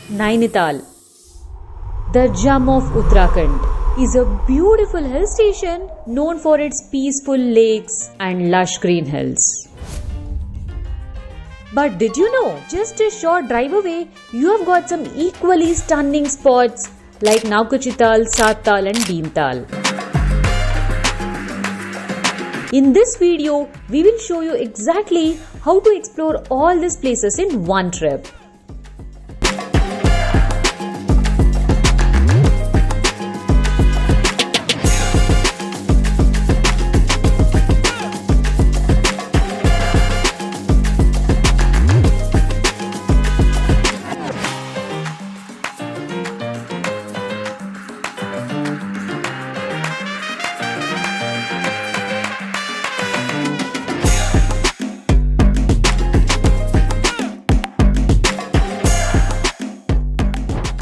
Nainital, the gem of Uttarakhand, is a beautiful hill station known for its peaceful lakes and lush green hills. But did you know, just a short drive away, you have got some equally stunning spots like Naukuchiatal, Sattal and Bhimtal. In this video, we will show you exactly how to explore all these places in one trip.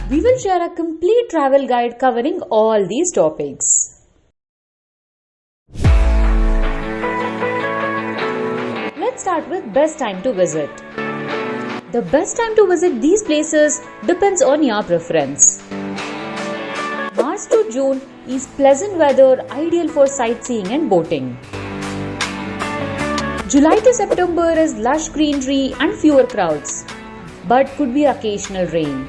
We will share a complete travel guide covering all these topics. Let's start with best time to visit. The best time to visit these places depends on your preference. March to June is pleasant weather ideal for sightseeing and boating. July to September is lush greenery and fewer crowds, but could be occasional rain.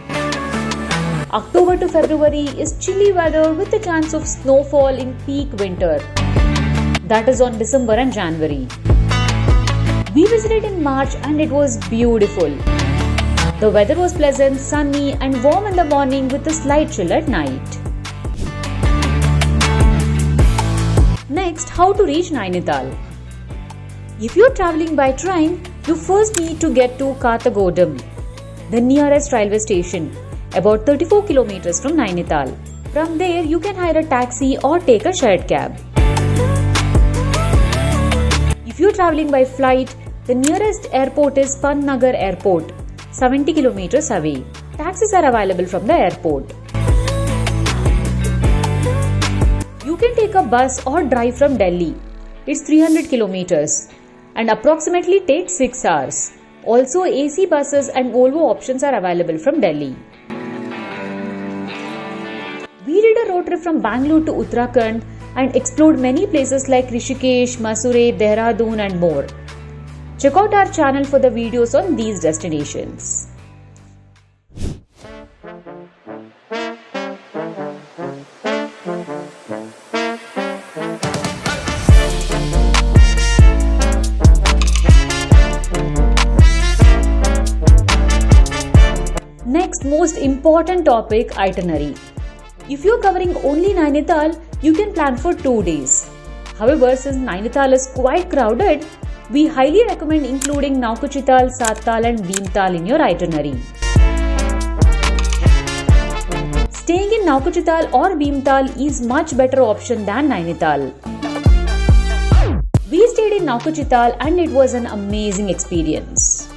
October to February is chilly weather with a chance of snowfall in peak winter. That is on December and January. We visited in March and it was beautiful. The weather was pleasant, sunny and warm in the morning with a slight chill at night. Next, how to reach Nainital. If you are travelling by train, you first need to get to Kathagodam, the nearest railway station, about 34 kilometers from Nainital. From there, you can hire a taxi or take a shared cab. If you are travelling by flight, the nearest airport is Pantnagar Airport, 70 kilometers away. Taxis are available from the airport. You can take a bus or drive from Delhi. It's 300 kilometers and approximately takes 6 hours. Also, AC buses and Volvo options are available from Delhi. We did a road trip from Bangalore to Uttarakhand and explored many places like Rishikesh, Masure, Dehradun and more. Check out our channel for the videos on these destinations. Next, most important topic, itinerary. If you are covering only Nainital, you can plan for 2 days. However, since Nainital is quite crowded, we highly recommend including Naukuchiatal, Sattal and Bhimtal in your itinerary. Staying in Naukuchiatal or Bhimtal is much better option than Nainital. We stayed in Naukuchiatal and it was an amazing experience.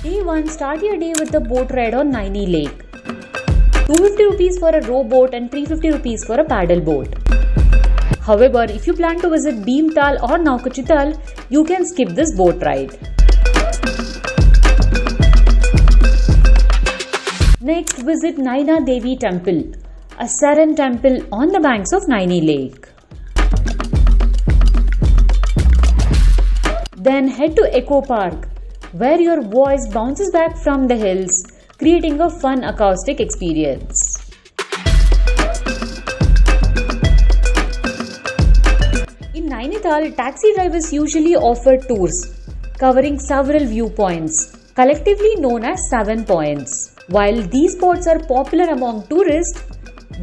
Day 1, start your day with a boat ride on Naini Lake. 250 rupees for a rowboat and 350 rupees for a paddle boat. However, if you plan to visit Bhimtal or Naukuchiatal, you can skip this boat ride. Next, visit Naina Devi Temple, a serene temple on the banks of Naini Lake. Then head to Eco Park, where your voice bounces back from the hills, creating a fun acoustic experience. In Nainital, taxi drivers usually offer tours covering several viewpoints, collectively known as 7 points. While these spots are popular among tourists,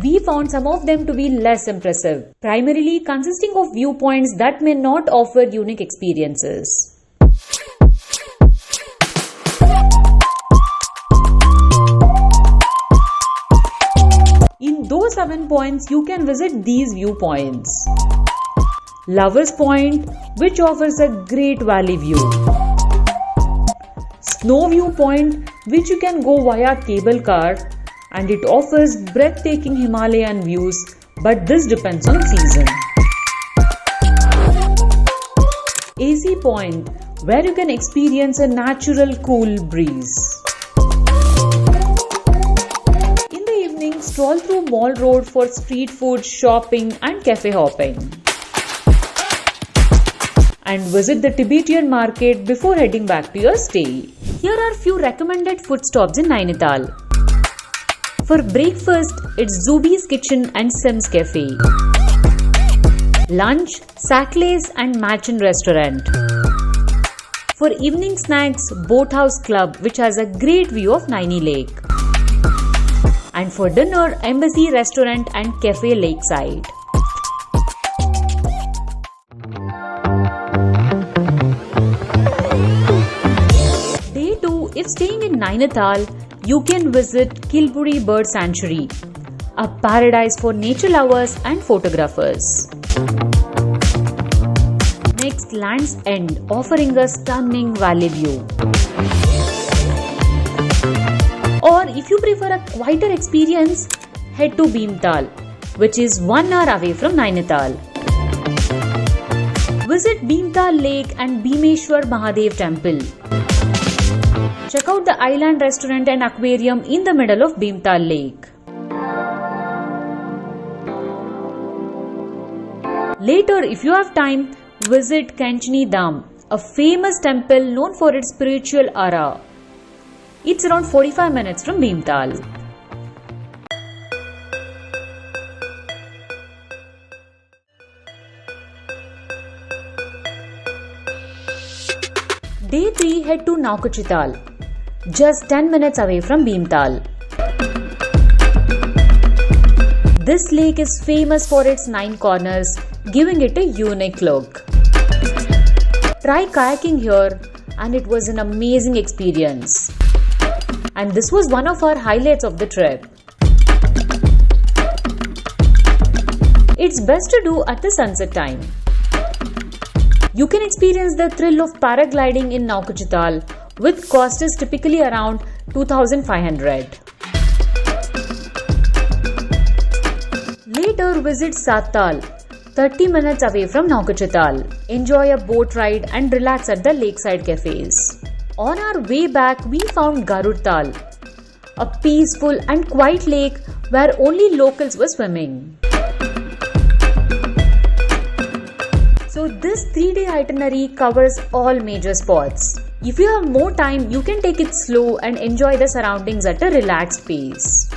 we found some of them to be less impressive, primarily consisting of viewpoints that may not offer unique experiences. In those 7 points, you can visit these viewpoints. Lovers Point, which offers a great valley view. Snow Viewpoint, which you can go via cable car, and it offers breathtaking Himalayan views but this depends on season. AC Point, where you can experience a natural cool breeze. In the evening, stroll through Mall Road for street food, shopping and cafe hopping. And visit the Tibetan market before heading back to your stay. Here are few recommended food stops in Nainital. For breakfast, it's Zubi's Kitchen and Sim's Cafe. Lunch, Sattle's and Machin Restaurant. For evening snacks, Boathouse Club, which has a great view of Naini Lake. And for dinner, Embassy Restaurant and Cafe Lakeside. Day 2, if staying in Nainital, you can visit Kilburi Bird Sanctuary, a paradise for nature lovers and photographers. Next, Land's End, offering a stunning valley view. Or if you prefer a quieter experience, head to Bhimtal, which is 1 hour away from Nainital. Visit Bhimtal Lake and Bhimeshwar Mahadev Temple. Check out the Island Restaurant and Aquarium in the middle of Bhimtal Lake. Later, if you have time, visit Kanchani Dham, a famous temple known for its spiritual aura. It's around 45 minutes from Bhimtal. Day 3, head to Naukuchiatal, just 10 minutes away from Bhimtal. This lake is famous for its 9 corners, giving it a unique look. Try kayaking here and it was an amazing experience. And this was one of our highlights of the trip. It's best to do at the sunset time. You can experience the thrill of paragliding in Naukuchiatal, with cost is typically around 2,500. Later, visit Sattal, 30 minutes away from Naukuchiatal. Enjoy a boat ride and relax at the lakeside cafes. On our way back, we found Garudtal, a peaceful and quiet lake where only locals were swimming. So this 3-day itinerary covers all major spots. If you have more time, you can take it slow and enjoy the surroundings at a relaxed pace.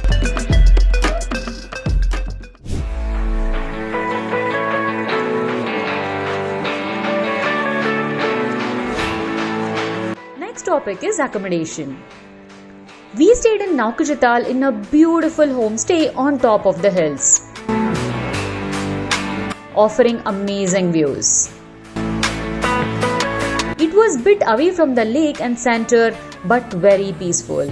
Next topic is accommodation. We stayed in Naukuchiatal in a beautiful homestay on top of the hills, offering amazing views. It was a bit away from the lake and center, but very peaceful.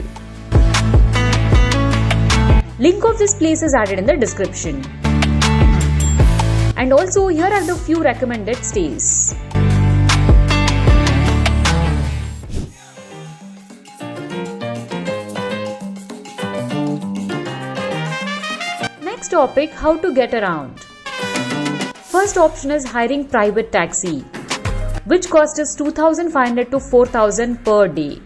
Link of this place is added in the description. And also here are the few recommended stays. Next topic, how to get around. First option is hiring private taxi, which cost is 2,500 to 4,000 per day.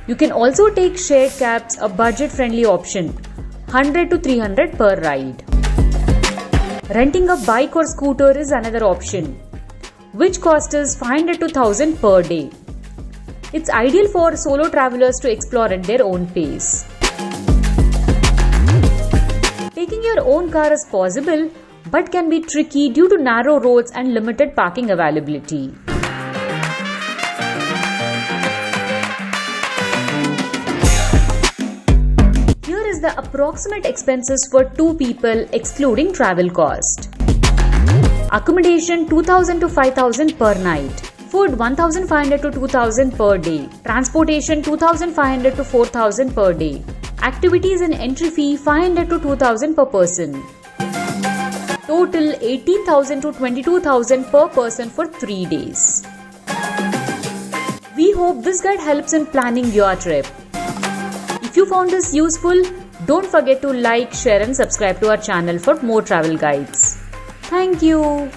You can also take shared cabs, a budget-friendly option, 100 to 300 per ride. Renting a bike or scooter is another option, which cost is 500 to 1,000 per day. It's ideal for solo travelers to explore at their own pace. Taking your own car is possible, but can be tricky due to narrow roads and limited parking availability. Here is the approximate expenses for 2 people excluding travel cost. Accommodation 2,000 to 5,000 per night. Food 1,500 to 2,000 per day. Transportation 2,500 to 4,000 per day. Activities and entry fee 500 to 2,000 per person. Total 18,000 to 22,000 per person for 3 days. We hope this guide helps in planning your trip. If you found this useful, Don't forget to like, share and subscribe to our channel for more travel guides. Thank you.